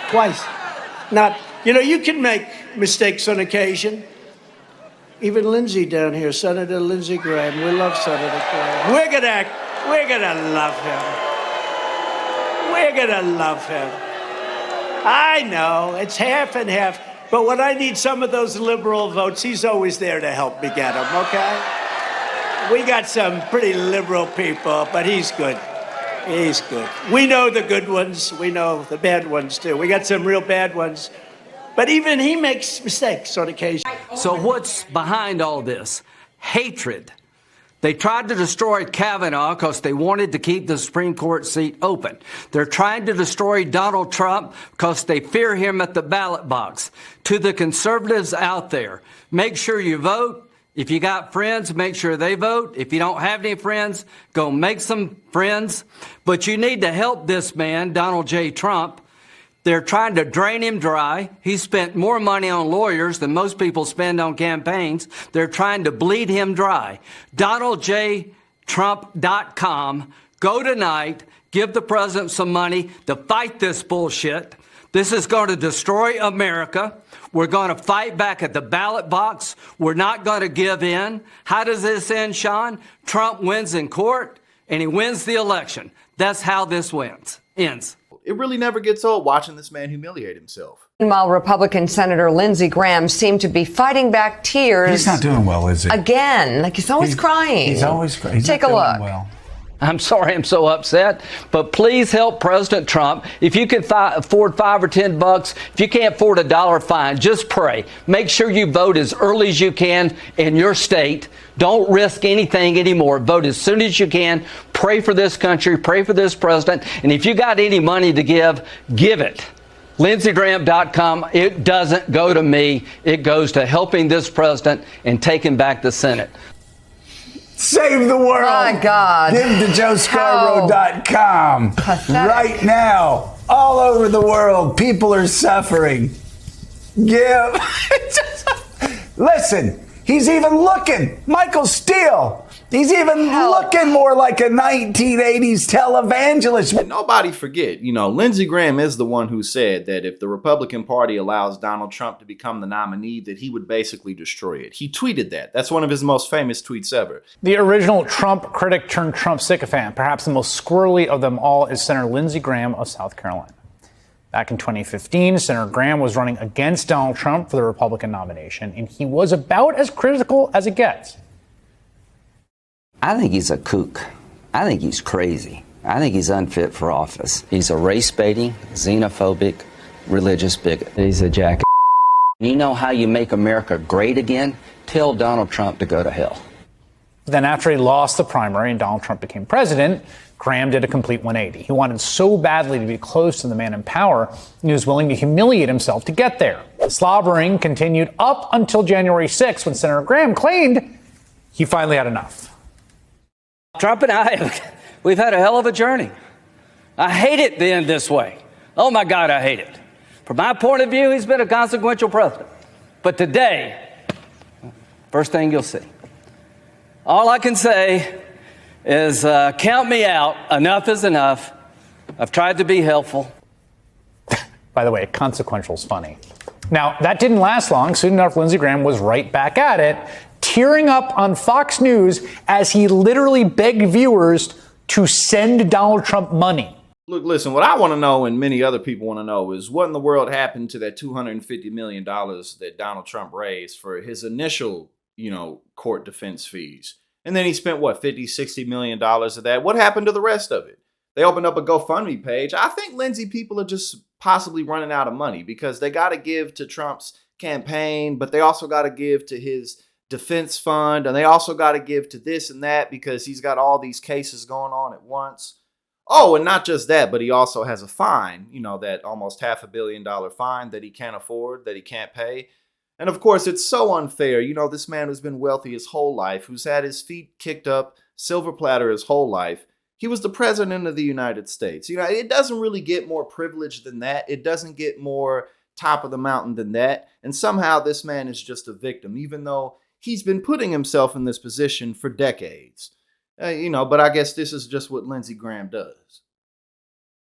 Twice. Not, you can make mistakes on occasion. Even Lindsey down here, Senator Lindsey Graham. We love Senator Graham. We're gonna love him. We're gonna love him. I know, it's half and half. But when I need some of those liberal votes, he's always there to help me get them, okay? We got some pretty liberal people, but he's good. He's good. We know the good ones. We know the bad ones, too. We got some real bad ones. But even he makes mistakes on occasion. So what's behind all this? Hatred. They tried to destroy Kavanaugh because they wanted to keep the Supreme Court seat open. They're trying to destroy Donald Trump because they fear him at the ballot box. To the conservatives out there, make sure you vote. If you got friends, make sure they vote. If you don't have any friends, go make some friends. But you need to help this man, Donald J. Trump. They're trying to drain him dry. He spent more money on lawyers than most people spend on campaigns. They're trying to bleed him dry. DonaldJTrump.com. Go tonight. Give the president some money to fight this bullshit. This is going to destroy America. We're going to fight back at the ballot box. We're not going to give in. How does this end, Sean? Trump wins in court, and he wins the election. That's how this ends. It really never gets old watching this man humiliate himself. Meanwhile, Republican Senator Lindsey Graham seemed to be fighting back tears. He's not doing well, is he? Again, like he's always crying. He's always crying. Take a look. Well. I'm sorry I'm so upset, but please help President Trump. If you can afford $5 or $10, if you can't afford $1, fine, just pray. Make sure you vote as early as you can in your state. Don't risk anything anymore. Vote as soon as you can. Pray for this country. Pray for this president. And if you got any money to give, give it. LindseyGraham.com. It doesn't go to me. It goes to helping this president and taking back the Senate. Save the world. My God. Give to JoeScarborough.com. Right now, all over the world, people are suffering. Give. Listen, he's even looking. Michael Steele. He's even looking more like a 1980s televangelist. And nobody forget, Lindsey Graham is the one who said that if the Republican Party allows Donald Trump to become the nominee, that he would basically destroy it. He tweeted that. That's one of his most famous tweets ever. The original Trump critic turned Trump sycophant, perhaps the most squirrely of them all, is Senator Lindsey Graham of South Carolina. Back in 2015, Senator Graham was running against Donald Trump for the Republican nomination, and he was about as critical as it gets. I think he's a kook. I think he's crazy. I think he's unfit for office. He's a race-baiting, xenophobic, religious bigot. He's a jackass. You know how you make America great again? Tell Donald Trump to go to hell. Then after he lost the primary and Donald Trump became president, Graham did a complete 180. He wanted so badly to be close to the man in power, he was willing to humiliate himself to get there. The slobbering continued up until January 6th when Senator Graham claimed he finally had enough. Trump and we've had a hell of a journey. I hate it to end this way. Oh, my God, I hate it. From my point of view, he's been a consequential president. But today, first thing you'll see. All I can say is count me out. Enough is enough. I've tried to be helpful. By the way, consequential is funny. Now, that didn't last long. Soon enough, Lindsey Graham was right back at it, tearing up on Fox News as he literally begged viewers to send Donald Trump money. Look, listen, what I want to know and many other people want to know is what in the world happened to that $250 million that Donald Trump raised for his initial, court defense fees. And then he spent, $50-60 million of that. What happened to the rest of it? They opened up a GoFundMe page. I think Lindsey people are just possibly running out of money because they got to give to Trump's campaign, but they also got to give to his defense fund, and they also got to give to this and that because he's got all these cases going on at once. Oh, and not just that, but he also has a fine, that almost $500 million fine that he can't afford, that he can't pay. And of course, it's so unfair. This man who's been wealthy his whole life, who's had his feet kicked up, silver platter his whole life. He was the president of the United States. It doesn't really get more privileged than that. It doesn't get more top of the mountain than that. And somehow this man is just a victim, even though he's been putting himself in this position for decades. But I guess this is just what Lindsey Graham does.